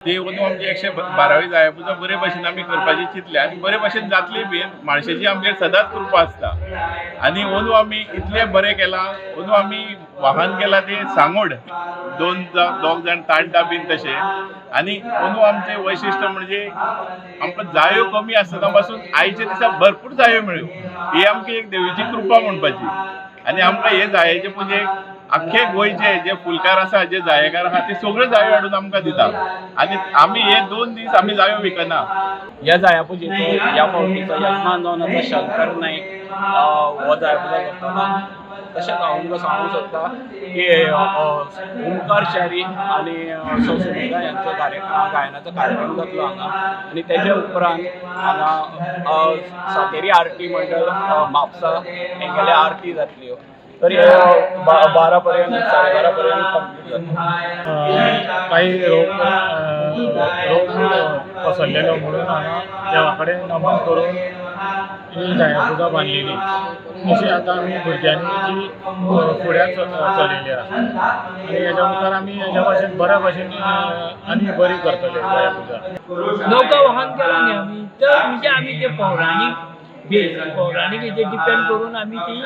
ते अंदू आमची 112वी जाया पुजा बरे भाशेन आमी करपाची चिंतल्या आनी बरे भाशेन जातली बी माळशेची आमचेर सदांच कृपा आसता आनी अंदू आमी इतलें बरें केलां अंदू आमी वाहन केलां ते सांगोड दोग जाण ताणटा बीन तशें आनी अंदू आमचें वैशिश्ट म्हणजे आमकां जायो कमी आसतना पासून आयच्या दिसा भरपूर जायो मेळ्यो ही आमची एक देवीची कृपा म्हणपाची आनी आमकां हे जायेचे पुजेक अख्खे गोंयचे जे फुलकार आसा जे जायेकार आहा ते सगळे जायो हाडून आमकां दिता आनी आमी हे 2 दीस आमी जायो विकना. ह्या जाया पुजेचो ह्या फावटीचो यजमान जावन आसा शंकर नायक हो जाया पुजा करतना. तशेंच हांव तुमकां सांगूं सोदतां की ओंकार च्यारी आनी सुमेधा यांचो गायनाचो कार्यक्रम जातलो हांगा आनी तेच्या उपरांत हांगा सातेरी आरती मंडळ म्हापसा हेंगेले आरती जातल्यो. तर 12 पर्यंत 12:30 पर्यंत कंप्लीट जाता. काही रोग पसरलेलो म्हणून हांगा देवा कडेन नमन करून ही जाया पुजा बांदलेली. अशी आतां आमी भुरग्यांनी फुडें चलयली आसा आनी हेच्या मुखार आमी हेच्या भाशेन बऱ्या भाशेन आनी बरी करतले जाया पुजा. नौका वाहन केला न्ही आमी तर म्हणजे आमी ते पौराणीक पौराणीक हेचेर डिपेंड करून आमी ती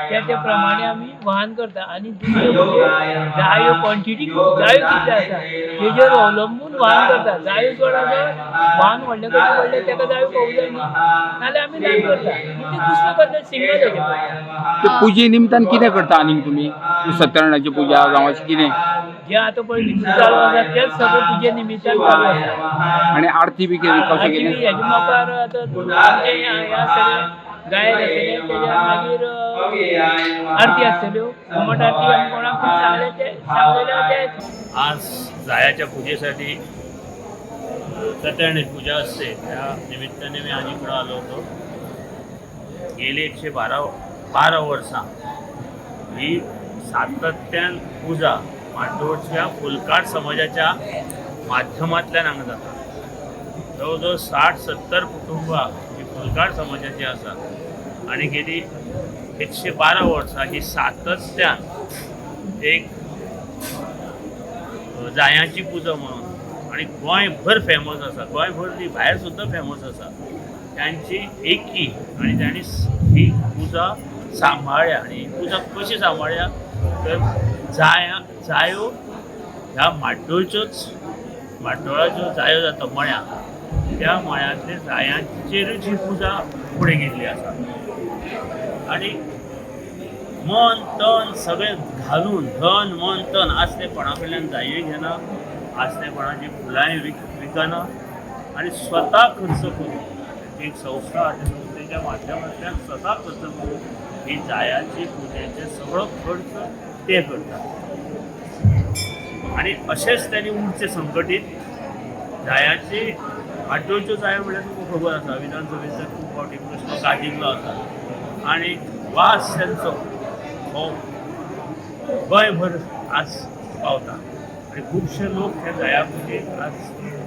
त्या प्रमाणे आमी वाहन करता आनी दुसरें म्हणजे जायो क्वॉन्टिटी जायो कितले आसा हेजेर अवलंबून वाहन करता. जायो चड आसा वाहन व्हडलें कशें व्हडलें तेका जायो पावूं जाय न्ही नाल्यार आमी ल्हान करता ते दुसरें करता सिंगल हेजें करता. पुजे निमतान कितें करता आनीक तुमी सत्यनारायणाची पुजा जावं अशें कितें जे आतां पळय रितू चालू आसा तेच सगळे पुजे निमित्तान चालू आसा आनी आरती बी कशें कितें हेजे मुखार आतां आमचे ह्या सगळे गायक आसतले तेज्या मागीर आरती आसतल्यो घुमट आरती आमी कोणाक सांगलें ते सांगलेलें ते. आज जायाच्या पूजेसाठी सत्यनारायण पूजा असते त्या निमित्ताने मी आज इकडं आलो होतो. गेली 112 वर्सां ही सातत्यान पूजा मांडोळच्या फुलकार समाजाच्या माध्यमांतल्यान हांगा जाता. जवळजवळ 60-70 कुटुंबां ही फुलकार समाजाची आसा आनी गेली 112 वर्सां ही सातत्यान एक जायांची पुजा म्हणून आनी गोंयभर फेमस आसा. गोंयभर न्ही भायर सुद्दां फेमस आसा. त्यांची एकी आनी त्यांनी ही पुजा सांबाळ्ळ्या आनी ही पुजा कशी सांबाळ्ळ्या तर जायो ह्या माड्डोळाच्यो जायो जाता मळ्या त्या मळ्यांतले जायांचेरूच ही पुजा फुडें गेल्ली आसा आनी मन तन सगळें घालून धन मन तन आसलेपणा कडल्यान जायोय घेना आसलेपणाची फुलांय विकना आनी स्वता खर्च करून एक संस्था आसा त्या संस्थेच्या माध्यमांतल्यान स्वता खर्च करून ही जायाची पुजेचे सगळो खर्च ते करतात आनी अशेंच त्यांनी उरचे संघटीत जायाची माड्डोळच्यो जायो म्हळ्यार तुमकां खबर आसा विधानसभेचो खूब फावटी प्रश्न गाजिल्लो आसा आनी वास त्यांचो हो गोंयभर आज पावता आनी खुबशे लोक त्या जाया पुजेक आज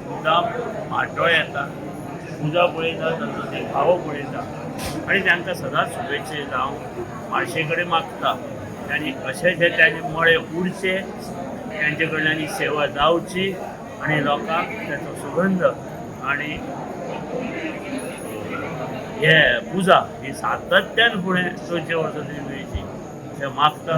मुद्दाम माड्डोळ येता पुजा पळयता ताचो देखावो पळयता आनी तांकां सदांच शुभेच्छा जावं माळशे कडेन मागता आनी अशें जे तांचे मळे उरचे त्यांचे कडल्यान ही सेवा जावची आनी लोकांक त्याचो सुगंध आनी हे पुजा ही सातत्यान फुडें 400 वर्सां तरी मेळची अशें मागता.